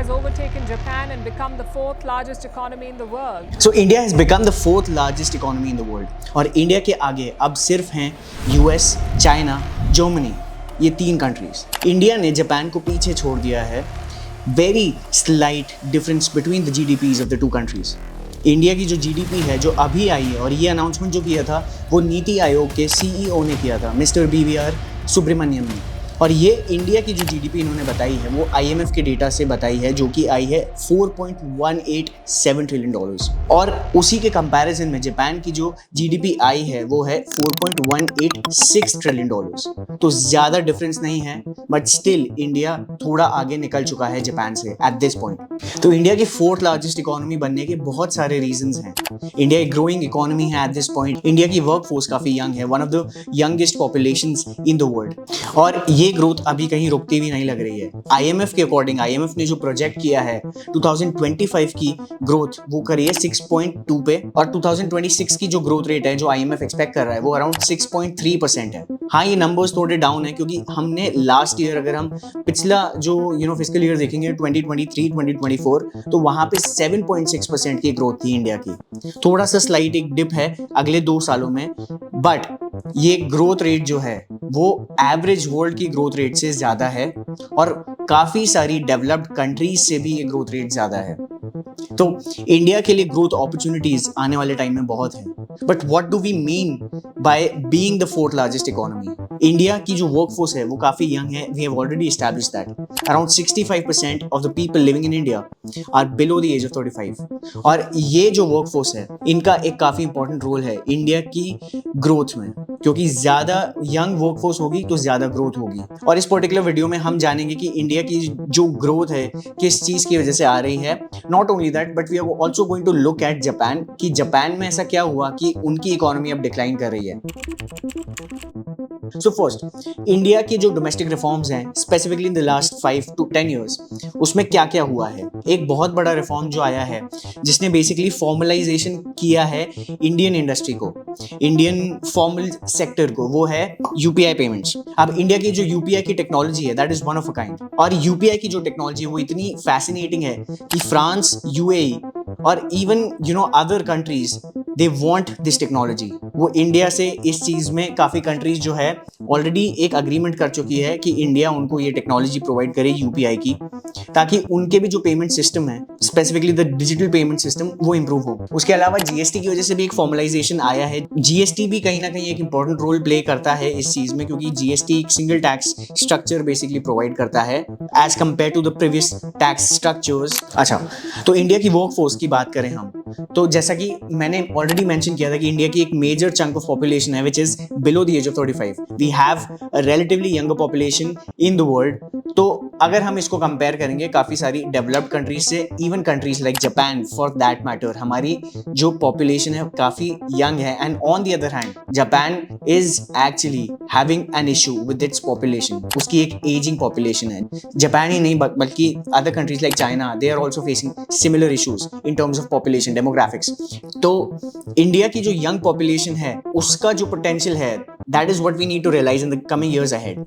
has overtaken Japan and become the fourth largest economy in the world. So India has become the fourth largest economy in the world. और India के आगे अब सिर्फ हैं US, China, Germany, ये तीन countries. India ने Japan को पीछे छोड़ दिया है. Very slight difference between the GDPs of the two countries. India की जो जीडीपी है जो अभी आई है, और ये अनाउंसमेंट जो किया था वो नीति आयोग के सीईओ ने किया था, मिस्टर बीवीआर सुब्रमण्यम ने. और ये इंडिया की जो जीडीपी इन्होंने बताई है वो आईएमएफ के डेटा से बताई है, जो कि आई है $4.187 ट्रिलियन. और उसी के कंपैरिजन में जापान की जो जीडीपी आई है वो है $4.186 ट्रिलियन. तो ज़्यादा डिफरेंस नहीं है, बट स्टिल इंडिया थोड़ा आगे निकल चुका है जापान से एट दिस पॉइंट. तो इंडिया की फोर्थ लार्जेस्ट इकोनॉमी बनने के बहुत सारे रीजंस हैं. इंडिया एक ग्रोइंग इकोनॉमी है एट दिस पॉइंट. इंडिया की वर्क फोर्स काफ़ी यंग है, one of the youngest populations in the world. और ये ग्रोथ अभी कहीं रुकती भी नहीं लग रही है. आईएमएफ के अकॉर्डिंग, आईएमएफ ने जो प्रोजेक्ट किया है 2025 की ग्रोथ वो करी है 6.2 पे, और 2026 की जो ग्रोथ रेट है जो आईएमएफ एक्सपेक्ट कर रहा है वो अराउंड 6.3% है. हाँ, ये नंबर्स थोड़े डाउन है क्योंकि हमने लास्ट ईयर, अगर हम पिछला जो फिस्कल ईयर देखेंगे 2023-2024, तो वहां पे 7.6% की ग्रोथ थी इंडिया की. थोड़ा सा स्लाइट एक डिप है अगले 2 सालों में, बट ये ग्रोथ रेट जो है वो एवरेज वर्ल्ड की ग्रोथ रेट से ज्यादा है, और काफी सारी डेवलप्ड कंट्रीज से भी ये ग्रोथ रेट ज्यादा है. तो इंडिया के लिए ग्रोथ अपॉर्चुनिटीज आने वाले टाइम में बहुत है. But what do we mean by being the fourth largest economy? India की जो वर्कफोर्स है वो काफी यंग है. We have already established that around 65% of the people living in India are below the age of 35. और ये जो workforce है इनका एक काफी इंपॉर्टेंट रोल है इंडिया की ग्रोथ में, क्योंकि ज्यादा यंग वर्कफोर्स होगी तो ज्यादा ग्रोथ होगी. और इस पर्टिकुलर वीडियो में हम जानेंगे कि इंडिया की जो ग्रोथ है किस चीज की वजह से आ रही है. Not only that, but we are also going to look at Japan, कि जापान में ऐसा क्या हुआ कि उनकी इकोनॉमी अब डिक्लाइन कर रही है. सो फर्स्ट, इंडिया की जो डोमेस्टिक रिफॉर्म्स हैं specifically in the last 5 to 10 years, उसमें क्या क्या हुआ है. एक बहुत बड़ा रिफॉर्म जो आया है जिसने बेसिकली फॉर्मलाइजेशन किया है इंडियन इंडस्ट्री को, इंडियन फॉर्मल सेक्टर को, वो है यूपीआई पेमेंट्स. अब इंडिया की जो यूपीआई की टेक्नोलॉजी है that is one of a kind, और यूपीआई की जो टेक्नोलॉजी है वो इतनी फैसिनेटिंग है कि फ्रांस, यूएई और even other countries they want this technology. वो इंडिया से इस चीज में काफी कंट्रीज जो है ऑलरेडी एक अग्रीमेंट कर चुकी है कि इंडिया उनको ये टेक्नोलॉजी प्रोवाइड करे यूपीआई की, ताकि उनके भी जो पेमेंट सिस्टम है specifically the digital payment system वो इंप्रूव हो. उसके अलावा जीएसटी की वजह से भी एक फॉर्मलाइजेशन आया है. जीएसटी भी कहीं ना कहीं एक इंपॉर्टेंट रोल प्ले करता है इस चीज में, क्योंकि जीएसटी एक single tax structure basically provide करता है as compare to the previous tax structures. अच्छा, तो इंडिया की वर्कफोर्स की बात करें हम, तो जैसा कि मैंने ऑलरेडी मेंशन किया था कि इंडिया की एक मेजर चंक ऑफ पॉपुलेशन है which is below the age of 35. We have a relatively younger population in the world. तो अगर हम इसको कंपेयर करेंगे काफी सारी डेवलप्ड कंट्रीज से, even countries like Japan for that matter, हमारी जो पॉपुलेशन है काफी यंग है. And on the other hand Japan is actually having an issue with its population. उसकी एक एजिंग पॉपुलेशन है. जापान ही नहीं बल्कि other countries like China, they are also facing similar issues in terms of population demographics. तो India की जो young population है उसका जो पोटेंशियल है that is what we need to realise in the coming years ahead.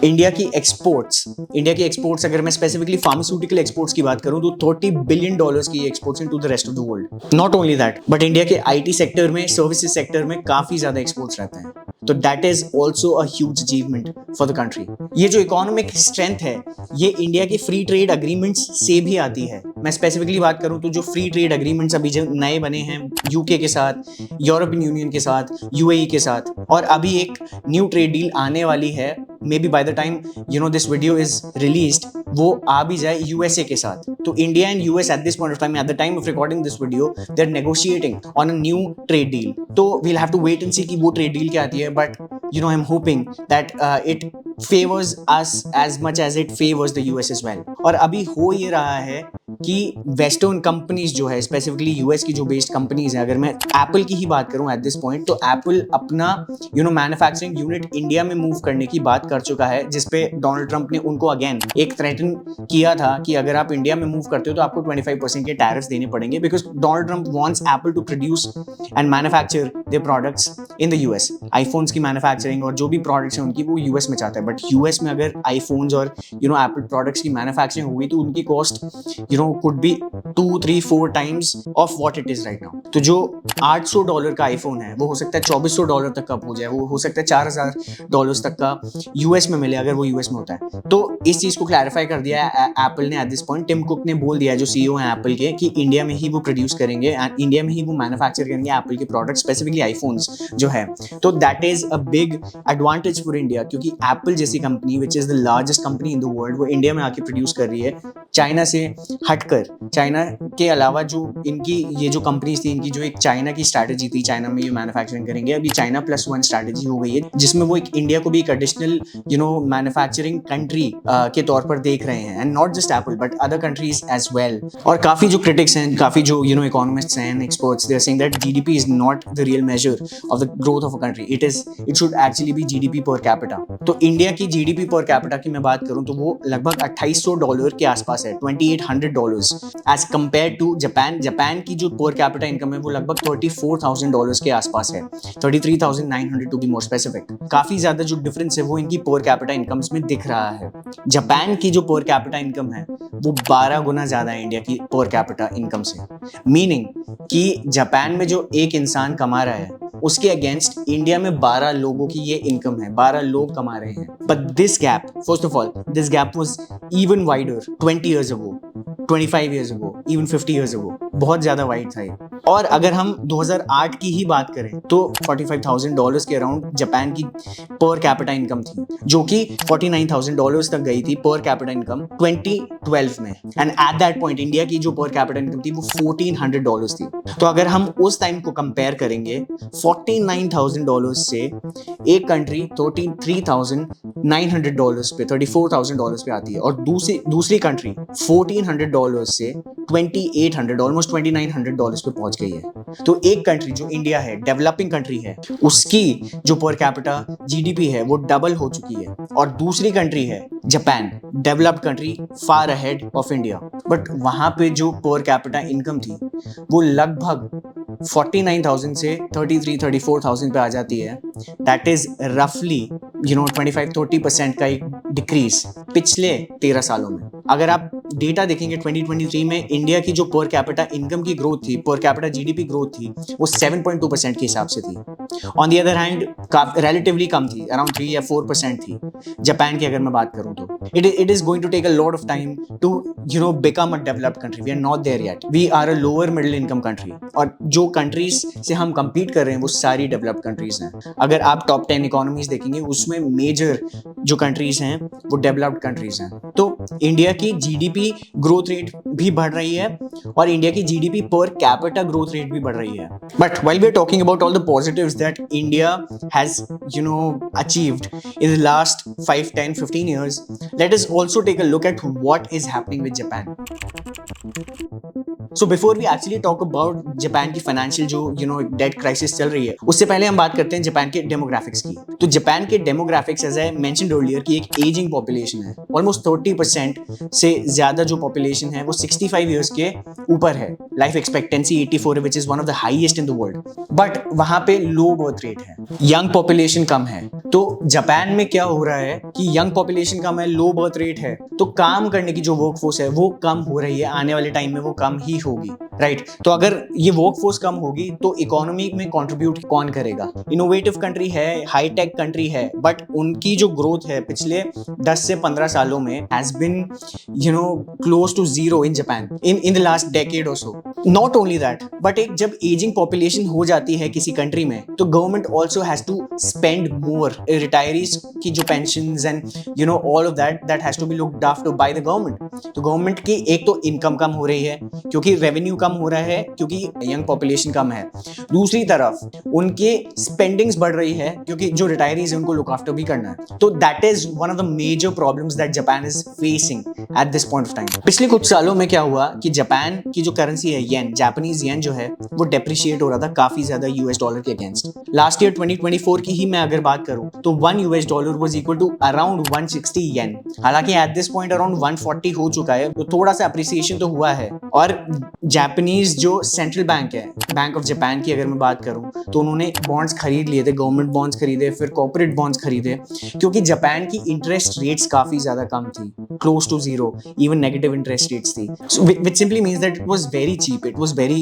India की exports अगर मैं स्पेसिफिकली फार्मास्यूटिकल एक्सपोर्ट्स की बात करूं तो $30 बिलियन की exports into the rest of the world. Not only that, but India के आईटी सेक्टर में, सर्विसेज सेक्टर में काफी ज्यादा एक्सपोर्ट्स रहते हैं. तो that is also a huge achievement for the country. ये जो इकोनॉमिक स्ट्रेंथ है ये इंडिया की फ्री ट्रेड अग्रीमेंट्स से भी आती है. मैं स्पेसिफिकली बात करूं तो जो फ्री ट्रेड अग्रीमेंट्स अभी जो नए बने हैं यूके के साथ, यूरोपियन यूनियन के साथ, यूएई के साथ, और अभी एक न्यू ट्रेड डील आने वाली है, maybe by the time this video is released वो आ भी जाए यूएसए के साथ. तो India and US at this point of time, at the time of recording this video, they are negotiating on a new trade deal. तो we'll have to wait and see कि वो ट्रेड डील क्या आती है, but I am hoping that it favors us as much as it favors the US as well. और अभी हो ये रहा है कि वेस्टर्न कंपनीज जो है, स्पेसिफिकली यूएस की जो बेस्ड कंपनीज हैं, अगर मैं एप्पल की ही बात करूं एट दिस पॉइंट, तो एप्पल अपना मैन्युफैक्चरिंग यूनिट इंडिया में मूव करने की बात कर चुका है, जिसपे डोनाल्ड ट्रंप ने उनको अगेन एक थ्रेटन किया था कि अगर आप इंडिया में मूव करते हो तो आपको 25% के टैरिफ्स देने पड़ेंगे, because Donald Trump wants Apple to produce and manufacture their products in the US. IPhones की मैन्युफैक्चरिंग और जो भी प्रोडक्ट्स हैं उनकी वो यूएस में चाहता है, बट यूएस में अगर आईफोन्स और एप्पल प्रोडक्ट्स की मैन्युफैक्चरिंग हुई तो उनकी cost could be 2-3-4 times of what it is right now. तो जो $800 का आईफोन है वो हो सकता है $2400 तक का हो जाए, वो हो सकता है $4000 तक का यूएस में मिले, अगर वो यूएस में होता है। तो इस चीज को क्लैरिफाई कर दिया है एप्पल ने at this point. Tim Cook ने बोल दिया है, जो सीईओ है एप्पल के, कि इंडिया में ही वो प्रोड्यूस करेंगे एंड इंडिया में ही वो मैन्युफैक्चर करेंगे एप्पल के प्रोडक्ट, स्पेसिफिकली आईफोन्स जो है। तो that is a big advantage for India, क्योंकि एप्पल जैसी company which is the largest company in the world वो इंडिया में आके प्रोड्यूस कर रही है, चाइना से हटकर। चाइना के अलावा जो इनकी ये जो कंपनीज थी, इनकी जो एक चाइना की स्ट्रैटेजी थी, चाइना में ये मैन्युफैक्चरिंग करेंगे, अभी चाइना +1 स्ट्रैटेजी हो गई है, जिसमें वो एक इंडिया को भी एक एडिशनल मैन्युफैक्चरिंग कंट्री के तौर पर देख रहे हैं, and not just Apple but other countries as well. और काफी जो क्रिटिक्स हैं, काफी जो इकोनॉमिस्ट्स हैं, experts, they are saying that GDP is not the real measure of the growth of a country, it should actually be GDP per capita. तो India की GDP per capita की मैं बात करूं तो वो लगभग $2800 के आसपास है, $2800, as compare to Japan. Japan की जो पर कैपिटा इनकम है वो लगभग $34,000 के आसपास है, 33,900 टू बी मोर स्पेसिफिक। काफी ज्यादा जो डिफरेंस है वो इनकी पर कैपिटा इनकम्स में दिख रहा है। जापान की जो पर कैपिटा इनकम है वो 12 गुना ज्यादा है इंडिया की पर कैपिटा इनकम से, मीनिंग कि जापान में जो एक इंसान कमा रहा है उसके अगेंस्ट इंडिया में 12 लोगों की ये इनकम है, 12 लोग कमा रहे हैं। But this gap, first of all, this gap was even wider 20 years ago, 25 years ago, even 50 years ago, बहुत ज्यादा वाइड था ये। और अगर हम 2008 की ही बात करें तो $45,000 के अराउंड जापान की पर कैपिटा इनकम थी, जो कि $49,000 तक गई थी पर कैपिटा इनकम 2012 में, and at that point India की जो पर कैपिटा इनकम थी वो $1,400 थी। तो अगर हम उस टाइम को कंपेयर करेंगे, $49,000 से एक कंट्री $33,900 पे, $34,000 पे आती है, और दूसरी कंट्री $1,400 से $2,800, ऑलमोस्ट $2,900 पे पहुंच गई है। तो एक कंट्री जो इंडिया है, डेवलपिंग कंट्री है, उसकी जो पर कैपिटा जीडीपी है वो डबल हो चुकी है, और दूसरी कंट्री है Japan, developed country, far ahead of India, but वहां पे जो पर कैपिटा इनकम थी वो लगभग 49,000 से 33-34,000 पे आ जाती है। दैट इज रफली 25-30% का एक डिक्रीज पिछले 13 सालों में। अगर आप डेटा देखेंगे 2023 में इंडिया की जो पर कैपिटा इनकम की ग्रोथ थी, पर कैपिटा जीडीपी ग्रोथ थी, वो 7.2% के हिसाब से थी। On the other hand relatively कम थी, अराउंड 3 या 4% थी जापान की अगर मैं बात करूं तो। It is going to take a lot of time to become a developed country. We are not there yet, we are a lower middle income country, और जो कंट्रीज से हम compete कर रहे हैं वो सारी डेवलप्ड कंट्रीज हैं। अगर आप टॉप 10 इकोनॉमीज देखेंगे उसमें मेजर जो कंट्रीज हैं वो डेवलप्ड कंट्रीज हैं। तो इंडिया की जीडीपी ग्रोथ रेट भी बढ़ रही है और इंडिया की GDP per capita growth rate भी बढ़ रही है। But while we are talking about all the positives that India has achieved in the last 5, 10, 15 years, let us also take a look at what is happening with Japan. So before we actually talk about Japan की financial जो date crisis चल रही है, उससे पहले हम बात करते हैं जापान के डेमोग्राफिक्स की। तो जापान के demographics, as I mentioned earlier, की एक एजिंग पॉपुलेशन है। ऑलमोस्ट 30% से ज्यादा जो पॉपुलेशन है वो 65 ईयर्स के ऊपर है। लाइफ एक्सपेक्टेंसी 84 है, which is one of the highest in the world. But वहां पे लो बर्थ रेट है, यंग पॉपुलेशन कम है। तो जापान में क्या हो रहा है कि यंग पॉपुलेशन कम है, लो बर्थ रेट है, तो काम करने की जो वर्कफोर्स है वो कम हो रही है, आने वाले टाइम में वो कम ही होगी, राइट? तो अगर ये वर्कफोर्स कम होगी तो इकोनॉमी में कंट्रीब्यूट कौन करेगा? इनोवेटिव कंट्री है, हाई टेक कंट्री है, बट उनकी जो ग्रोथ है पिछले 10 से 15 सालों में has been close to zero in Japan in the last decade और so. Not only that, but एक जब एजिंग पॉपुलेशन हो जाती है किसी कंट्री में तो government also has to spend more. Retirees की जो pensions and all of that has to be looked after by the government. तो गवर्नमेंट की एक तो इनकम कम हो रही है क्योंकि रेवेन्यू कम हो रहा है, क्योंकि यंग पॉपुलेशन कम है। दूसरी तरफ उनके स्पेंडिंग्स बढ़ रही है क्योंकि जो रिटायरीज है उनको लुक आफ्टर भी करना है। तो that is one of the major problems that Japan is facing at this point of time. पिछले कुछ सालों में क्या हुआ कि जापान की जो करेंसी है येन, जापानीज येन जो है वो डेप्रिशिएट हो रहा था काफी ज्यादा यूएस डॉलर के अगेंस्ट। लास्ट ईयर 2024 की ही मैं अगर बात करूं तो 1 US dollar was equal to around 160 yen. हालांकि एट दिस पॉइंट अराउंड 140 हो चुका है, तो थोड़ा सा अप्रिसिएशन तो हुआ है। और जापानीज जो सेंट्रल बैंक है, बैंक ऑफ जापान की अगर मैं बात करूं तो उन्होंने बॉन्ड्स खरीद लिए थे, गवर्नमेंट बॉन्ड्स खरीदे, फिर कॉर्पोरेट बॉन्ड्स खरीदे, क्योंकि जापान की इंटरेस्ट रेट्स काफी ज्यादा कम थी, close to zero, even negative interest rates थी, which simply means that it was very cheap, it was very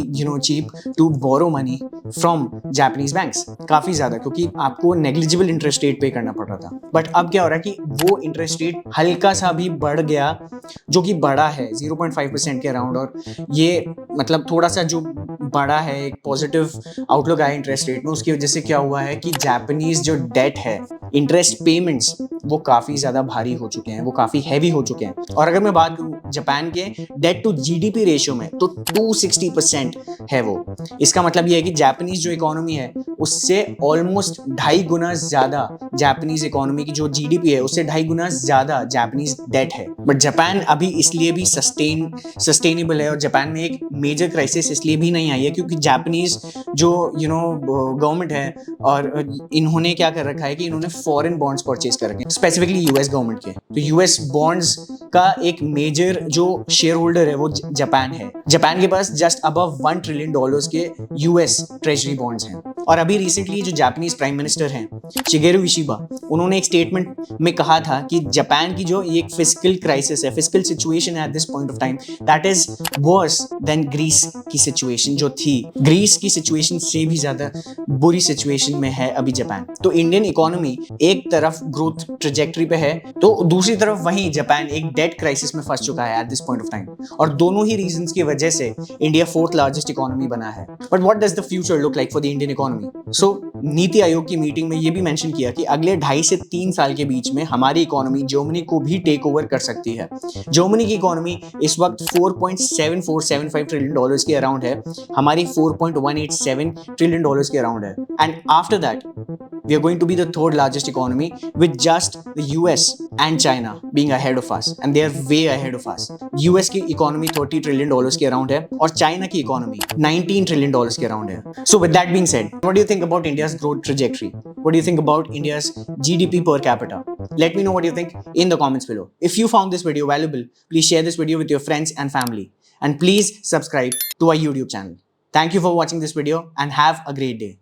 cheap to borrow money from Japanese banks, काफी ज्यादा, क्योंकि आपको नेग्लिजिबल इंटरेस्ट रेट पे करना पड़ रहा था। बट अब क्या हो रहा है कि वो इंटरेस्ट रेट हल्का सा भी बढ़ गया, जो कि बड़ा है 0.5% के अराउंड, और ये मतलब थोड़ा सा जो बड़ा है, एक पॉजिटिव आउटलुक आया इंटरेस्ट रेट में, उसकी वजह से क्या हुआ है कि जापानीज जो डेट है, इंटरेस्ट पेमेंट्स, वो काफी ज्यादा भारी हो चुके हैं, वो काफी हैवी हो चुके हैं। और अगर मैं बात करूं जापान के डेट टू जीडीपी रेशियो में, तो 260% है वो। इसका मतलब ये है कि जापानीज जो इकोनॉमी है उससे ऑलमोस्ट 2.5 गुना ज्यादा, जापानीज इकोनॉमी की जो जीडीपी है उससे 2.5 गुना ज्यादा जापानीज डेट है। बट जापान अभी इसलिए भी सस्टेनेबल है, और जापान में एक मेजर क्राइसिस इसलिए भी नहीं आई है क्योंकि जापानीज जो गवर्नमेंट है, और इन्होंने क्या कर रखा है कि इन्होंने फॉरेन बॉन्ड्स परचेज कर रखे हैं, स्पेसिफिकली यूएस गवर्नमेंट के। तो यूएस बॉन्ड्स का एक मेजर जो शेयर होल्डर है वो जापान है। जापान के पास जस्ट अबव $1 ट्रिलियन के यूएस ट्रेजरी बॉन्ड्स हैं। और अभी रिसेंटली जो जापानीज प्राइम मिनिस्टर हैं शिगेरू इशिबा, उन्होंने एक स्टेटमेंट में कहा था कि जापान की जो एक फिस्कल क्राइसिस है, फिस्कल सिचुएशन है at this point of time, that is worse than Greece की सिचुएशन जो थी। ग्रीस की सिचुएशन से भी ज्यादा बुरी सिचुएशन में है अभी जापान। तो इंडियन इकोनॉमी एक तरफ ग्रोथ ट्रेजेक्टरी पे है, तो दूसरी तरफ वहीं जापान एक डेट क्राइसिस में फंस चुका है at this point of time. और दोनों ही रीजंस की वजह से इंडिया 4th लार्जेस्ट इकोनॉमी बना है। But what does the future look like for the Indian economy? So NITI Aayog की मीटिंग में ये भी मेंशन किया कि अगले 2.5 से 3 साल के बीच में हमारी इकोनॉमी जर्मनी को भी टेक ओवर कर सकती है। जर्मनी की इकोनॉमी इस वक्त $4.7475 ट्रिलियन के अराउंड है, हमारी $4.187 ट्रिलियन के अराउंड है। And after that we are going to be the 3rd largest economy, with just the US and China being ahead of us, and they are way ahead of us. US की economy $30 trillion के around है, और China की economy $19 trillion के around है। So with that being said, what do you think about India's growth trajectory? What do you think about India's GDP per capita? Let me know what you think in the comments below. If you found this video valuable, please share this video with your friends and family, and please subscribe to our YouTube channel. Thank you for watching this video and have a great day.